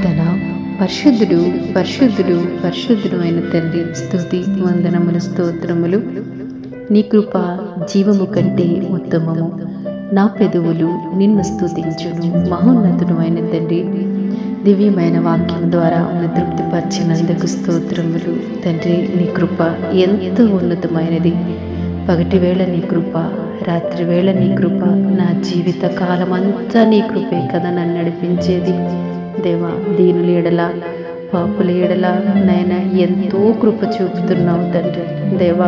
ప్రార్థన. పరిశుద్ధుడు పరిశుద్ధుడు పరిశుద్ధుడు అయిన తండ్రి, స్తుతి వందనములు స్తోత్రములు. నీ కృప జీవము కంటే ఉత్తమము. నా పెదవులు నిన్ను స్తుతించును. మహోన్నతుడు అయిన తండ్రి, దివ్యమైన వాక్యం ద్వారా తృప్తిపరిచినందుకు స్తోత్రములు. తండ్రి, నీ కృప ఎంతో ఉన్నతమైనది. పగటి వేళ నీ కృప, రాత్రి వేళ నీ కృప, నా జీవిత కాలమంతా నీ కృపే కదా నన్ను నడిపించేది. దేవా, దీనుల ఎడల పాపుల ఎడల నాయనా ఎంతో కృప చూపుతున్నావు తండ్రి. దేవా,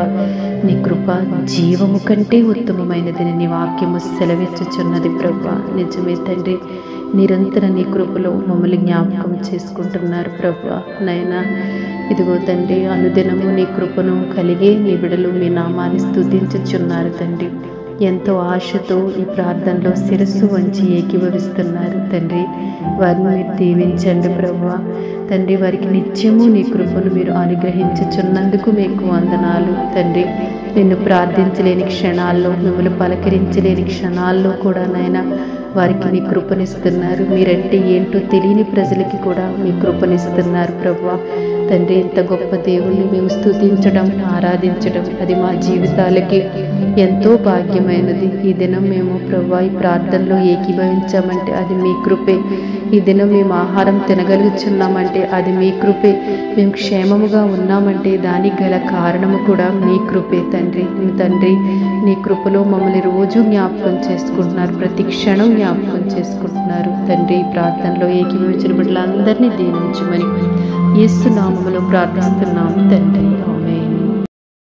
నీ కృప జీవము కంటే ఉత్తమమైనదని నీ వాక్యము సెలవిచ్చుచున్నది ప్రభువా. నిజమే తండ్రి, నిరంతర నీ కృపలో మమ్మల్ని జ్ఞాపకం చేసుకుంటున్నారు ప్రభువా. నాయనా, ఇదిగో తండ్రి, అనుదినము నీ కృపను కలిగే నీ బిడలు మీ నామాన్ని స్తుతించుచున్నారు తండ్రి. ఎంతో ఆశతో ఈ ప్రార్థనలో శిరస్సు వంచి ఏకీభవిస్తున్నారు తండ్రి. వారిని మీరు దీవించండి ప్రభువా. తండ్రి, వారికి నిత్యము నీ కృపను మీరు అనుగ్రహించుచున్నందుకు మీకు వందనాలు తండ్రి. నిన్ను ప్రార్థించలేని క్షణాల్లో, మిమ్మల్ని పలకరించలేని క్షణాల్లో కూడా నాయనా వారికి మీ కృపనిస్తున్నారు. మీరంటే ఏంటో తెలియని ప్రజలకి కూడా మీ కృపనిస్తున్నారు ప్రభువా. తండ్రి, ఇంత గొప్ప దేవుణ్ణి మేము స్తుతించడం, ఆరాధించడం, అది మా జీవితాలకి ఎంతో భాగ్యమైనది. ఈ దినం మేము ప్రభువా ఈ ప్రార్థనలో ఏకీభవించామంటే అది మీ కృపే. ఈ దినం మేము ఆహారం తినగలుగుతున్నామంటే అది మీ కృపే. మేము క్షేమముగా ఉన్నామంటే దానికి గల కారణము కూడా మీ కృపే తండ్రి. తండ్రి, నీ కృపలో మమ్మల్ని రోజు జ్ఞాపకం చేసుకుంటున్నారు, ప్రతి క్షణం జ్ఞాపకం చేసుకుంటున్నారు తండ్రి. ఈ ప్రార్థనలో ఏకీభవించిన బిడ్డలందరినీ దీవించమని యేసు నామములో ప్రార్థిస్తున్నాము తండ్రి.